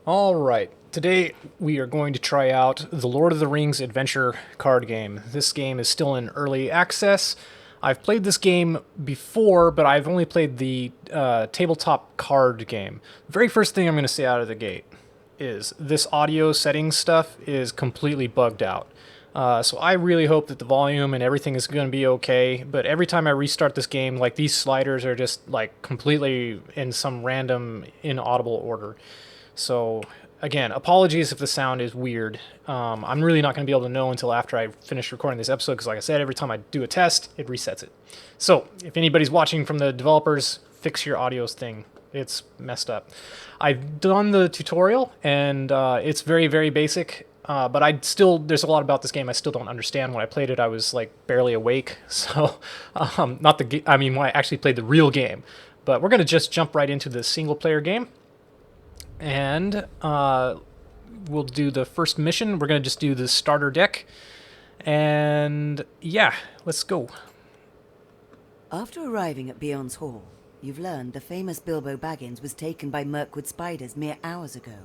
Alright, today we are going to try out the Lord of the Rings adventure card game. This game is still in early access. I've played this game before, but I've only played the tabletop card game. The very first thing I'm going to say out of the gate is this audio settings stuff is completely bugged out. So I really hope that the volume and everything is going to be okay, but every time I restart this game, like these sliders are just like completely in some random inaudible order. So again, apologies if the sound is weird. I'm really not going to be able to know until after I finish recording this episode because like I said, every time I do a test, it resets it. So if anybody's watching from the developers, fix your audio thing. It's messed up. I've done the tutorial and it's very, very basic. But there's a lot about this game I still don't understand. When I played it, I was like barely awake. So, when I actually played the real game. But we're going to just jump right into the single player game. And we'll do the first mission. We're going to just do the starter deck. And yeah, let's go. After arriving at Beyond's Hall, you've learned the famous Bilbo Baggins was taken by Mirkwood spiders mere hours ago.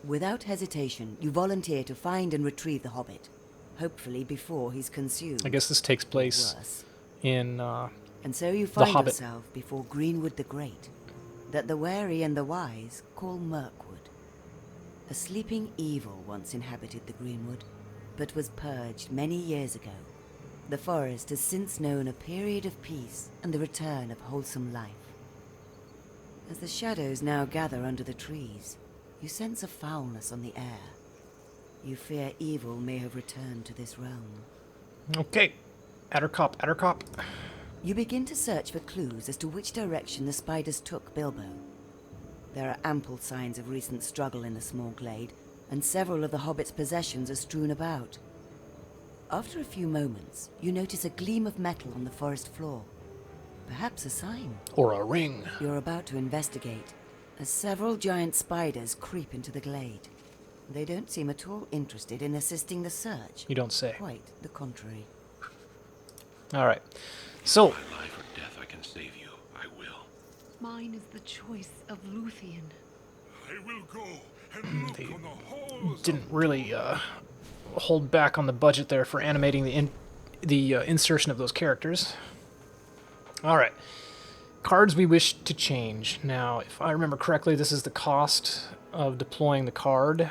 Without hesitation, you volunteer to find and retrieve the Hobbit, hopefully before he's consumed. I guess this takes place in and so you find Hobbit. yourself before Greenwood the Great, that the wary and the wise call Mirkwood. A sleeping evil once inhabited the Greenwood, but was purged many years ago. The forest has since known a period of peace and the return of wholesome life. As the shadows now gather under the trees, you sense a foulness on the air. You fear evil may have returned to this realm. Okay. Addercop, Addercop. You begin to search for clues as to which direction the spiders took Bilbo. There are ample signs of recent struggle in the small glade, and several of the Hobbit's possessions are strewn about. After a few moments, you notice a gleam of metal on the forest floor. Perhaps a sign. Or a ring. You're about to investigate, as several giant spiders creep into the glade. They don't seem at all interested in assisting the search. You don't say. Quite the contrary. All right. So, My life or death, I can save you. I will. Mine is the choice of Luthien. I will go and look on the halls. didn't really hold back on the budget there for animating the insertion of those characters. All right. Cards we wish to change. Now, if I remember correctly, this is the cost of deploying the card.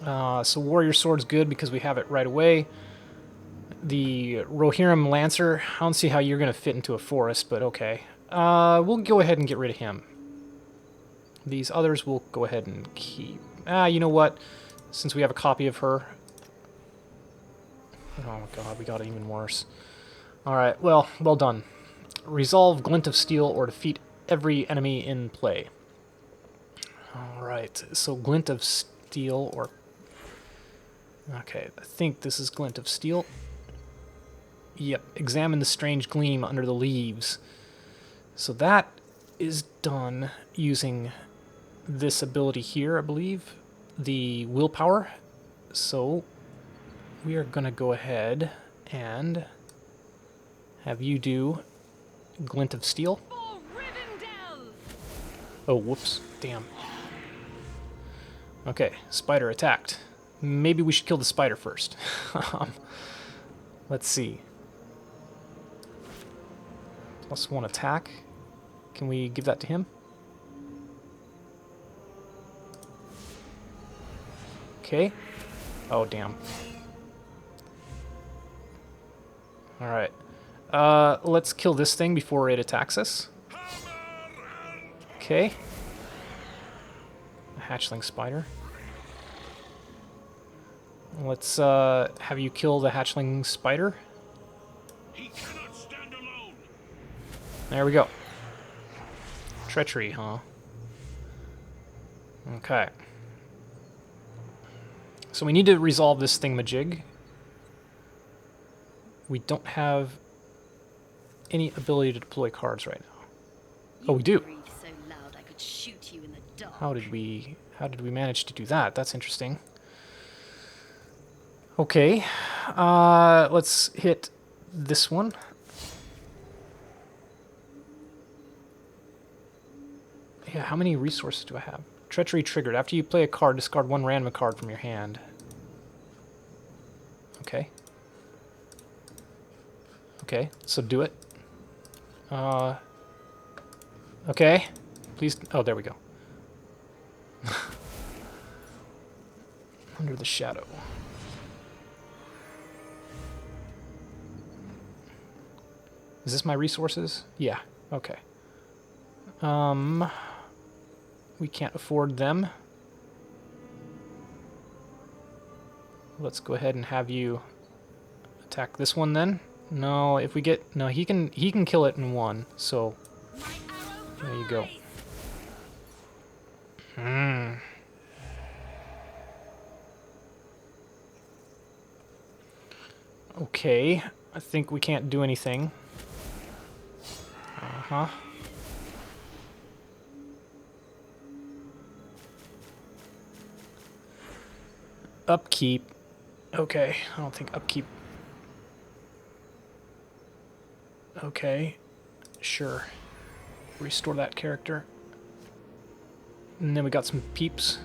So Warrior Sword's good because we have it right away. The Rohirrim Lancer, I don't see how you're going to fit into a forest, but okay. We'll go ahead and get rid of him. These others we'll go ahead and keep. You know what? Since we have a copy of her. Oh god, we got it even worse. Alright, well done. Resolve Glint of Steel or defeat every enemy in play. Alright, so Glint of Steel or... Okay, I think this is Glint of Steel. Yep, examine the strange gleam under the leaves. So that is done using this ability here, I believe. The willpower. So we are going to go ahead and have you do Glint of Steel. Oh, whoops. Damn. Okay, spider attacked. Maybe we should kill the spider first. Let's see. +1 attack. Can we give that to him? Okay. Oh, damn. Alright. Let's kill this thing before it attacks us. Okay. A hatchling spider. Let's have you kill the hatchling spider. He cannot stand alone. There we go. Treachery, huh? Okay. So we need to resolve this thingamajig. We don't have any ability to deploy cards right now. Oh, we do. So loud I could shoot you in the dark. How did we manage to do that? That's interesting. Okay. Let's hit this one. Yeah, how many resources do I have? Treachery triggered. After you play a card, discard one random card from your hand. Okay. Okay, so do it. Okay. Please. Oh, there we go. Under the shadow. Is this my resources? Yeah. Okay. We can't afford them. Let's go ahead and have you attack this one then. No, if we get no, he can kill it in one. So there you go. Okay, I think we can't do anything. Uh-huh. Upkeep. Okay, I don't think upkeep. Okay, sure. Restore that character. And then we got some peeps.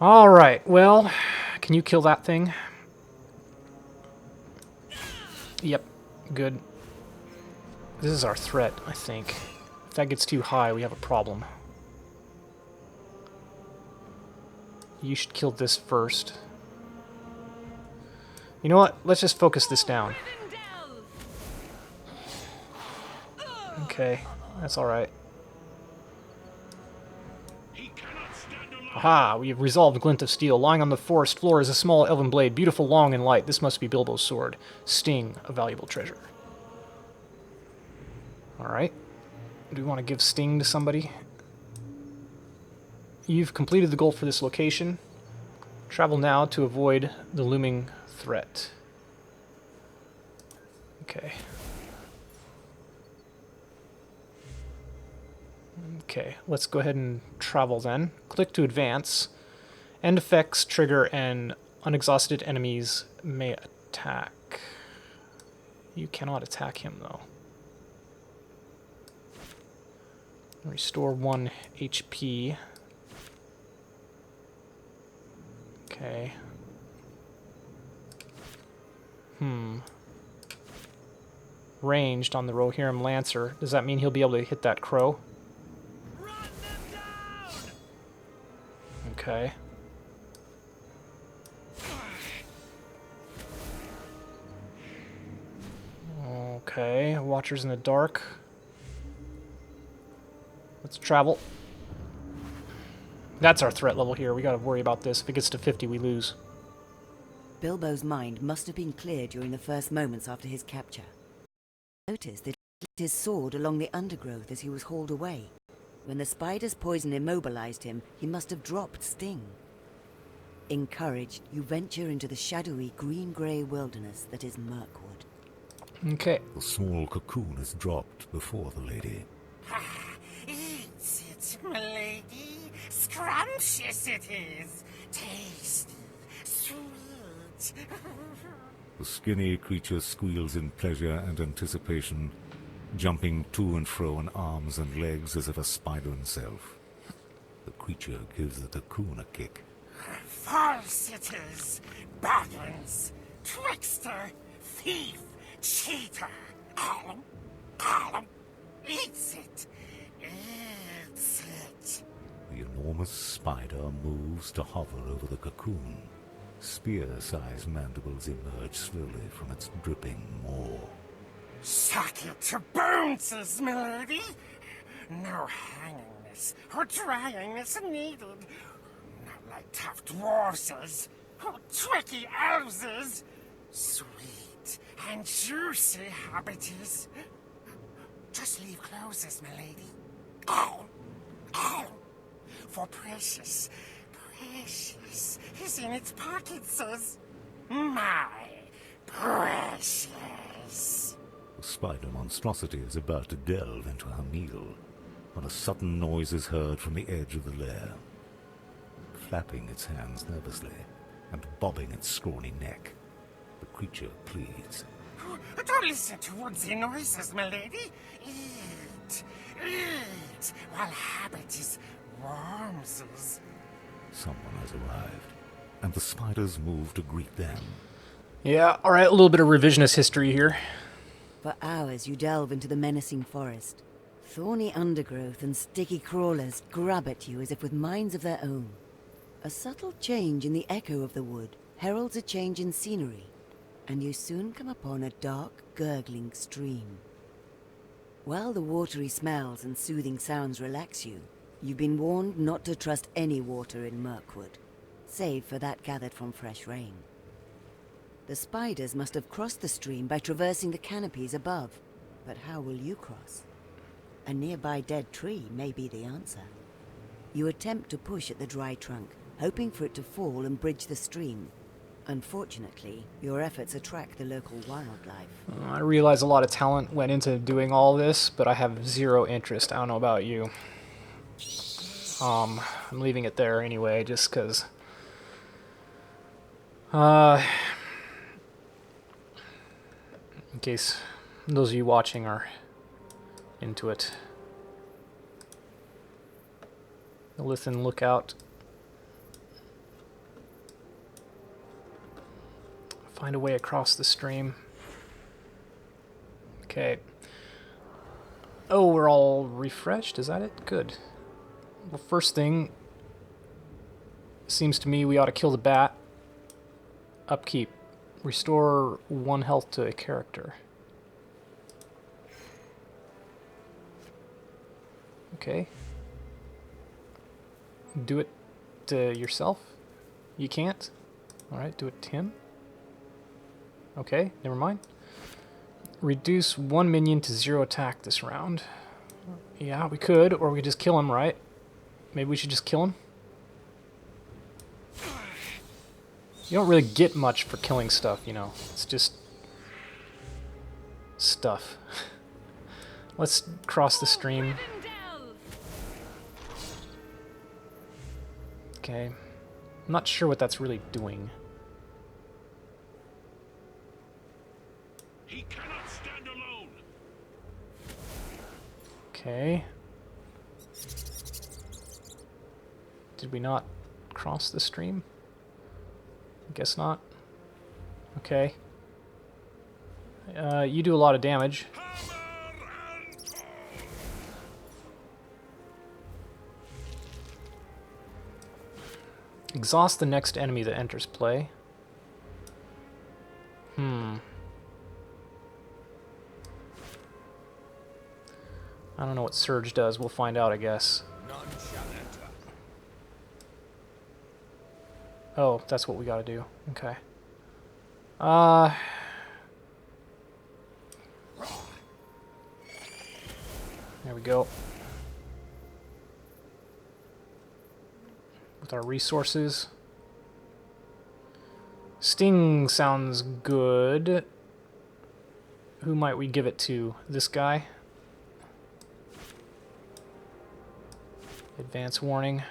Alright, well, can you kill that thing? Yep, good. This is our threat, I think. If that gets too high, we have a problem. You should kill this first. You know what? Let's just focus this down. Okay, that's alright. Aha, we have resolved Glint of Steel. Lying on the forest floor is a small elven blade, beautiful, long, and light. This must be Bilbo's sword. Sting, a valuable treasure. Alright. Do we want to give Sting to somebody? You've completed the goal for this location. Travel now to avoid the looming threat. Okay. Okay, let's go ahead and travel then. Click to advance. End effects trigger and unexhausted enemies may attack. You cannot attack him though. Restore 1 HP. Okay. Ranged on the Rohirrim Lancer. Does that mean he'll be able to hit that crow? Okay. Okay, Watchers in the dark. Let's travel. That's our threat level here. We gotta worry about this. If it gets to 50, we lose. Bilbo's mind must have been clear during the first moments after his capture. Noticed that he left his sword along the undergrowth as he was hauled away. When the spider's poison immobilized him, he must have dropped Sting. Encouraged, you venture into the shadowy green-grey wilderness that is Mirkwood. Okay. The small cocoon is dropped before the lady. Eat it, milady. Scrumptious it is. Tasty, sweet. The skinny creature squeals in pleasure and anticipation, jumping to and fro on arms and legs as if a spider himself. The creature gives the cocoon a kick. False it is. Baggins, trickster, thief, cheater. Eats it. Eats it. The enormous spider moves to hover over the cocoon. Spear-sized mandibles emerge slowly from its dripping maw. Suck it to bounces, milady. No hangingness or dryingness needed. Not like tough dwarfses or tricky elves. Sweet and juicy habits. Just leave closes, milady. For precious is in its pockets, my precious. The spider monstrosity is about to delve into her meal when a sudden noise is heard from the edge of the lair. Flapping its hands nervously and bobbing its scrawny neck, the creature pleads. Don't listen to woodsy noises, milady. Eat, while habit is Wormses. Someone has arrived, and the spiders move to greet them. Yeah, alright, a little bit of revisionist history here. For hours you delve into the menacing forest. Thorny undergrowth and sticky crawlers grab at you as if with minds of their own. A subtle change in the echo of the wood heralds a change in scenery, and you soon come upon a dark, gurgling stream. While the watery smells and soothing sounds relax you, you've been warned not to trust any water in Mirkwood, save for that gathered from fresh rain. The spiders must have crossed the stream by traversing the canopies above, but how will you cross? A nearby dead tree may be the answer. You attempt to push at the dry trunk, hoping for it to fall and bridge the stream. Unfortunately, your efforts attract the local wildlife. I realize a lot of talent went into doing all this, but I have zero interest. I don't know about you. I'm leaving it there anyway, just because... in case those of you watching are into it. Listen, look out. Find a way across the stream. Okay. Oh, we're all refreshed? Is that it? Good. Well, first thing, seems to me we ought to kill the bat. Upkeep. Restore 1 health to a character. Okay. Do it to yourself? You can't? Alright, do it to him. Okay, never mind. Reduce 1 minion to 0 attack this round. Yeah, we could, or we could just kill him, right? Maybe we should just kill him? You don't really get much for killing stuff, you know. It's just... stuff. Let's cross the stream. Okay. I'm not sure what that's really doing. He cannot stand alone. Okay. Did we not cross the stream? Guess not. Okay. You do a lot of damage. Exhaust the next enemy that enters play. I don't know what Surge does. We'll find out, I guess. None shall enter. Oh, that's what we gotta do. Okay. There we go. With our resources. Sting sounds good. Who might we give it to? This guy? Advance warning.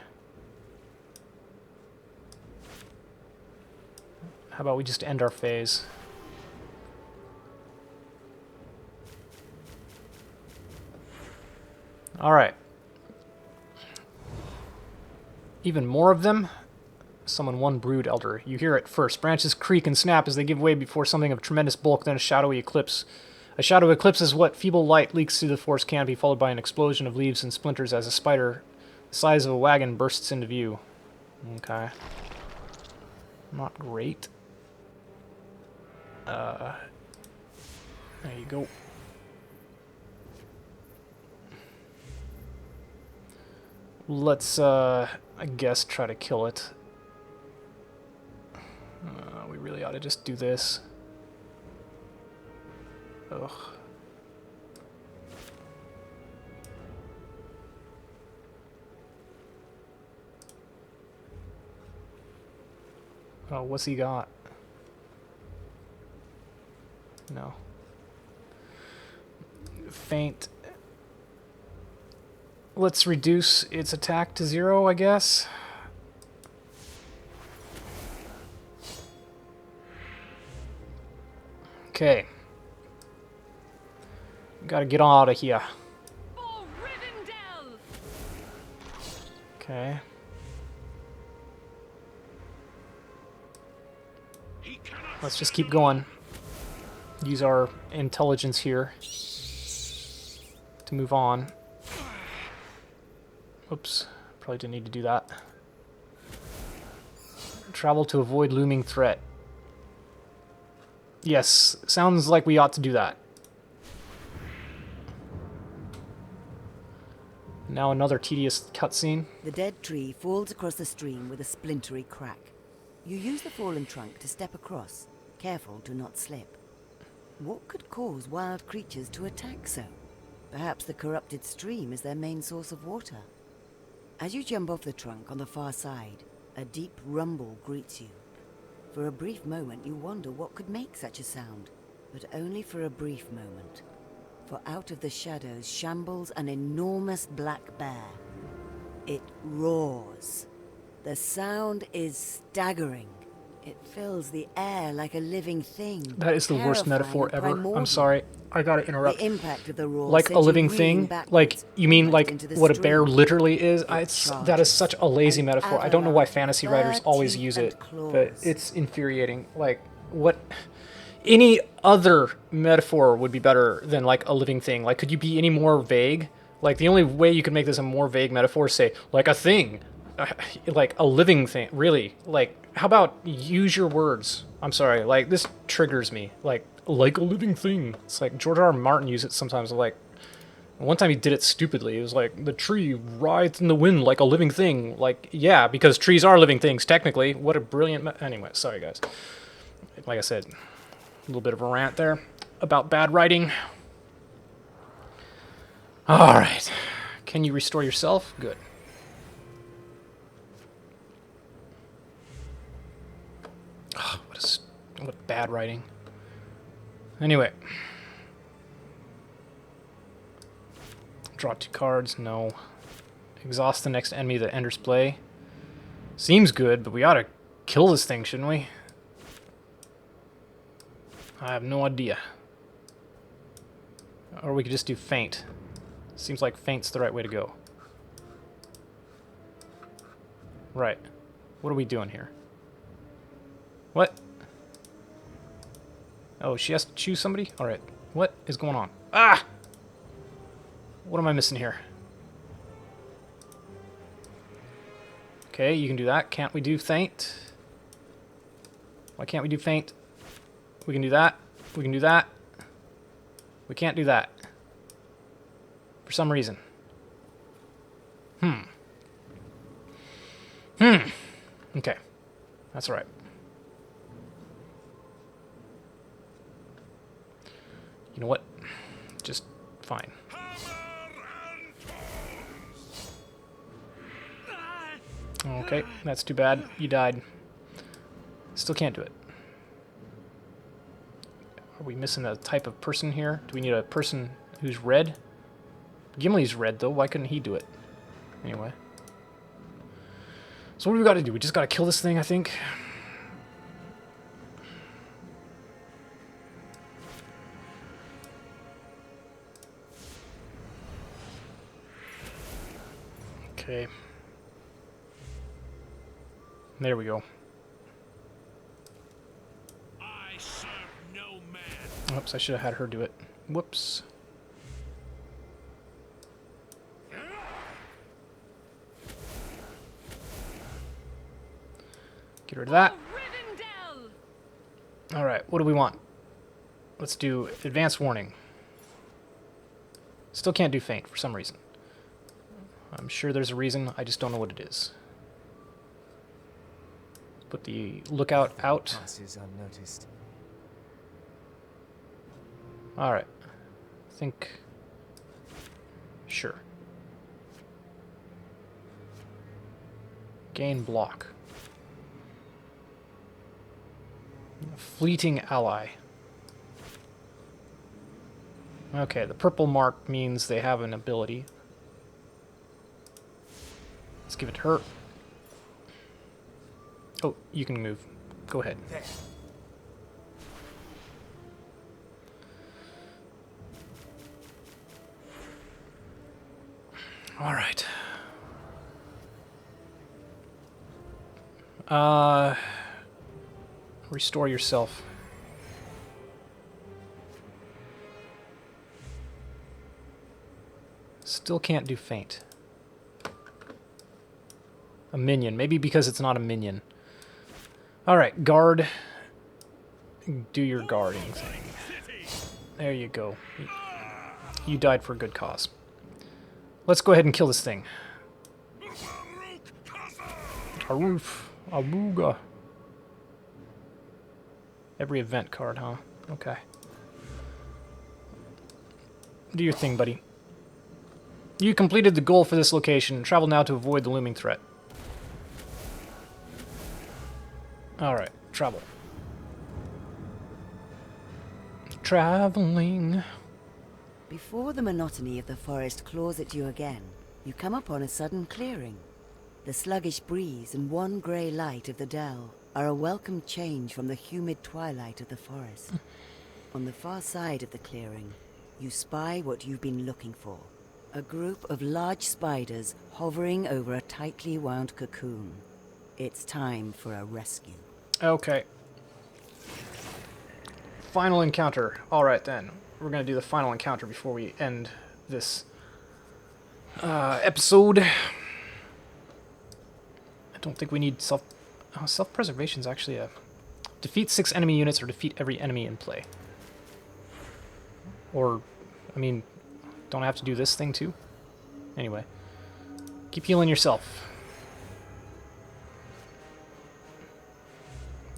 How about we just end our phase? Alright. Even more of them? Summon 1 Brood Elder. You hear it first. Branches creak and snap as they give way before something of tremendous bulk, then a shadowy eclipse. A shadow eclipses what feeble light leaks through the forest canopy, followed by an explosion of leaves and splinters as a spider the size of a wagon bursts into view. Okay. Not great. There you go. Let's, I guess, try to kill it. We really ought to just do this. Ugh. Oh, what's he got? No. Faint. Let's reduce its attack to 0, I guess. Okay. Gotta get out of here. Okay. He cannot Let's just keep going. Use our intelligence here to move on. Oops. Probably didn't need to do that. Travel to avoid looming threat. Yes, sounds like we ought to do that. Now another tedious cutscene. The dead tree falls across the stream with a splintery crack. You use the fallen trunk to step across, careful to not slip. What could cause wild creatures to attack so? Perhaps the corrupted stream is their main source of water. As you jump off the trunk on the far side, a deep rumble greets you. For a brief moment you wonder what could make such a sound, but only for a brief moment. For out of the shadows shambles an enormous black bear. It roars. The sound is staggering. It fills the air like a living thing. That is the worst terrifying metaphor and ever. I'm primordial. sorry. I gotta interrupt. The impact of the roar Like sends a you living reeling thing? backwards, Like, you mean almost like into the what a bear stream. literally is? It That is such a lazy charges, metaphor. an I don't know why avalanche fantasy of writers fur, always teeth, use and it, but claws. it's infuriating. Like, what... Any other metaphor would be better than, like, a living thing. Like, could you be any more vague? Like, the only way you could make this a more vague metaphor is say, like a thing. Like, a living thing. Really. Like, how about use your words? I'm sorry. Like, this triggers me. Like a living thing. It's like George R. R. Martin used it sometimes. Like, one time he did it stupidly. It was like, the tree writhes in the wind like a living thing. Like, yeah, because trees are living things, technically. What a brilliant... Anyway, sorry, guys. Like I said, a little bit of a rant there about bad writing. Alright. Can you restore yourself? Good. Oh, what bad writing. Anyway. Draw 2 cards. No. Exhaust the next enemy that enters play. Seems good, but we ought to kill this thing, shouldn't we? I have no idea. Or we could just do feint. Seems like feint's the right way to go. Right. What are we doing here? What? Oh, she has to choose somebody? Alright. What is going on? Ah! What am I missing here? Okay, you can do that. Can't we do feint? Why can't we do feint? We can do that. We can do that. We can't do that. For some reason. Okay. That's all right. You know what? Just fine. Okay, that's too bad. You died. Still can't do it. Are we missing a type of person here? Do we need a person who's red? Gimli's red, though. Why couldn't he do it? Anyway. So what do we got to do? We just got to kill this thing, I think. Okay. There we go. I serve no man. Oops, I should have had her do it. Whoops. Get rid of that. Alright, what do we want? Let's do advance warning. Still can't do feint for some reason. I'm sure there's a reason, I just don't know what it is. Put the lookout out. Passes unnoticed. Alright. Think... Sure. Gain block. Fleeting ally. Okay, the purple mark means they have an ability. Let's give it to her. Oh, you can move. Go ahead. There. All right. Restore yourself. Still can't do faint. A minion. Maybe because it's not a minion. Alright, guard. Do your guarding thing. There you go. You died for a good cause. Let's go ahead and kill this thing. Aroof. Aruga. Every event card, huh? Okay. Do your thing, buddy. You completed the goal for this location. Travel now to avoid the looming threat. Alright, travel. Traveling. Before the monotony of the forest claws at you again, you come upon a sudden clearing. The sluggish breeze and one grey light of the dell are a welcome change from the humid twilight of the forest. On the far side of the clearing, you spy what you've been looking for. A group of large spiders hovering over a tightly wound cocoon. It's time for a rescue. Okay. Final encounter. Alright then. We're going to do the final encounter before we end this episode. I don't think we need self-preservation is actually a... Defeat 6 enemy units or defeat every enemy in play. Or, I mean, don't I have to do this thing too? Anyway. Keep healing yourself.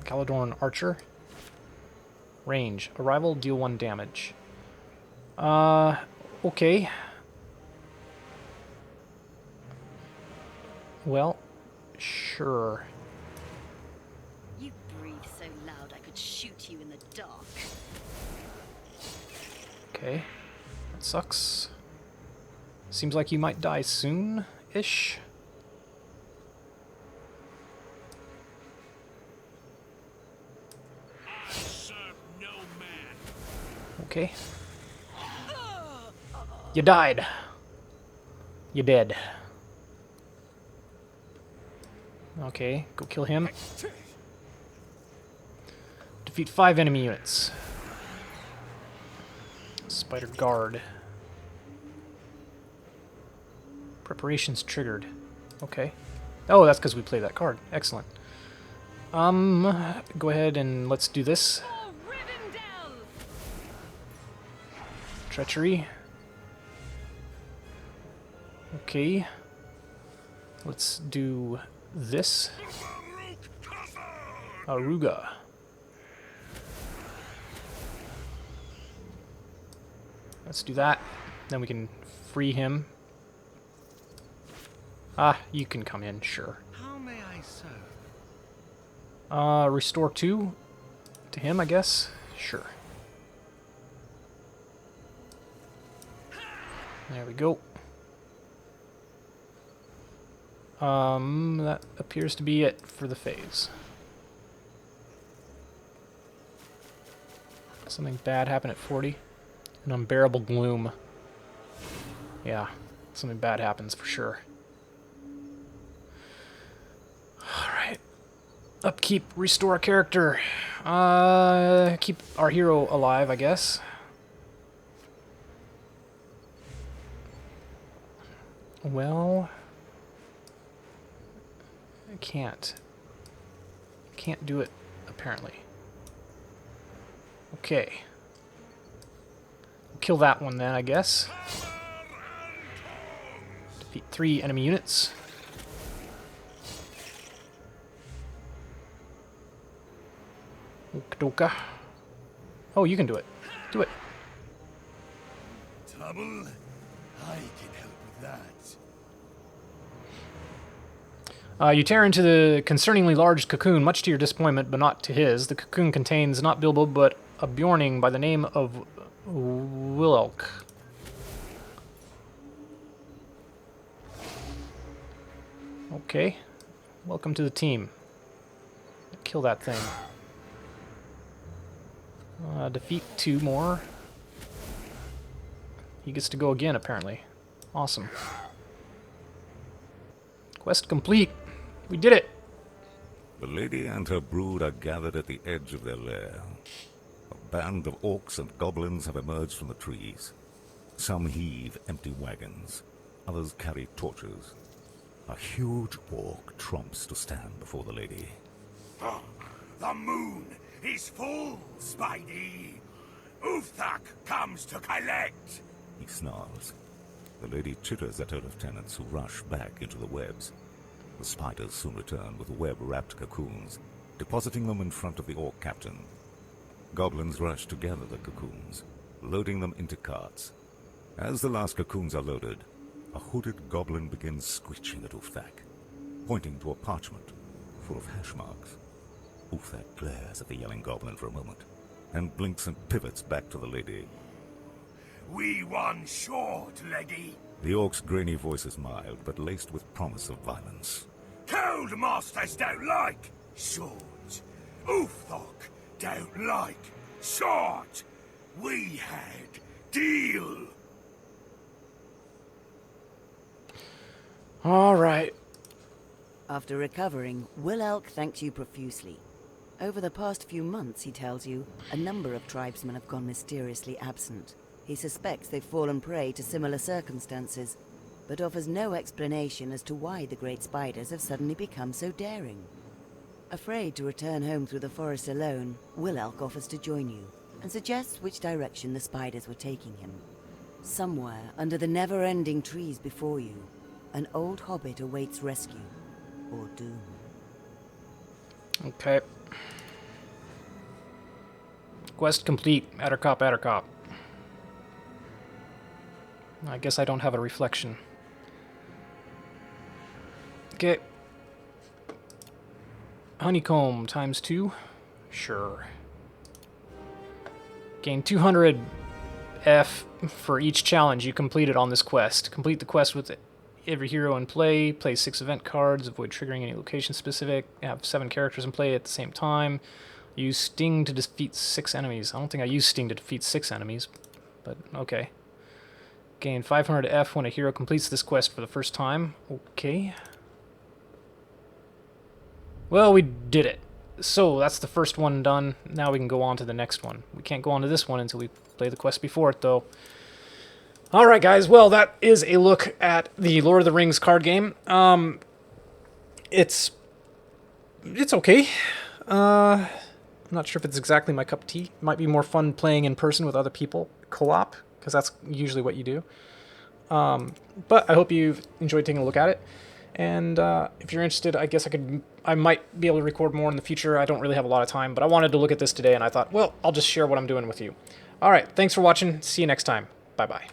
Galadorn Archer. Range. Arrival, deal 1 damage. Okay. Well, sure. You breathe so loud I could shoot you in the dark. Okay. That sucks. Seems like you might die soon-ish. Okay. You died. You're dead. Okay, go kill him. Defeat 5 enemy units. Spider Guard. Preparations triggered. Okay. Oh, that's because we played that card. Excellent. Go ahead and let's do this. Treachery. Okay. Let's do this. Aruga. Let's do that. Then we can free him. Ah, you can come in, sure. How may I serve? Restore 2 to him, I guess. Sure. There we go. That appears to be it for the phase. Something bad happened at 40. An unbearable gloom. Yeah, something bad happens for sure. Alright. Upkeep, restore a character. Keep our hero alive, I guess. Well, I can't. Can't do it, apparently. Okay. Kill that one then, I guess. Defeat 3 enemy units. Okadoka. Oh, you can do it. Do it. Trouble? I can help with that. You tear into the concerningly large cocoon, much to your disappointment, but not to his. The cocoon contains not Bilbo, but a Bjorning by the name of Wilelk. Okay. Welcome to the team. Kill that thing. Defeat 2 more. He gets to go again, apparently. Awesome. Quest complete. We did it. The lady and her brood are gathered at the edge of their lair. A band of orcs and goblins have emerged from the trees. Some heave empty wagons. Others carry torches. A huge orc tromps to stand before the lady. Oh, the moon is full, Spidey. Uthak comes to collect. He snarls. The lady chitters at her lieutenants, who rush back into the webs. The spiders soon return with web-wrapped cocoons, depositing them in front of the orc captain. Goblins rush to gather the cocoons, loading them into carts. As the last cocoons are loaded, a hooded goblin begins screeching at Uthak, pointing to a parchment full of hash marks. Uthak glares at the yelling goblin for a moment, and blinks and pivots back to the lady. We won short, Leggy. The orc's grainy voice is mild, but laced with promise of violence. Cold masters don't like short. Uthak don't like short. We had deal. All right. After recovering, Will Elk thanks you profusely. Over the past few months, he tells you, a number of tribesmen have gone mysteriously absent. He suspects they've fallen prey to similar circumstances, but offers no explanation as to why the great spiders have suddenly become so daring. Afraid to return home through the forest alone, Will Elk offers to join you, and suggests which direction the spiders were taking him. Somewhere under the never-ending trees before you, an old hobbit awaits rescue, or doom. Okay. Quest complete. Attercop, Attercop. I guess I don't have a reflection. Okay. Honeycomb ×2. Sure. Gain 200 F for each challenge you completed on this quest. Complete the quest with every hero in play. Play 6 event cards. Avoid triggering any location specific. Have 7 characters in play at the same time. Use Sting to defeat 6 enemies. I don't think I used Sting to defeat 6 enemies, but okay. Gain 500 F when a hero completes this quest for the first time. Okay. Well, we did it. So, that's the first one done. Now we can go on to the next one. We can't go on to this one until we play the quest before it, though. Alright, guys. Well, that is a look at the Lord of the Rings card game. It's okay. I'm not sure if it's exactly my cup of tea. It might be more fun playing in person with other people. Co-op, because that's usually what you do. But I hope you've enjoyed taking a look at it. And if you're interested, I guess I might be able to record more in the future. I don't really have a lot of time, but I wanted to look at this today, and I thought, well, I'll just share what I'm doing with you. All right, thanks for watching. See you next time. Bye-bye.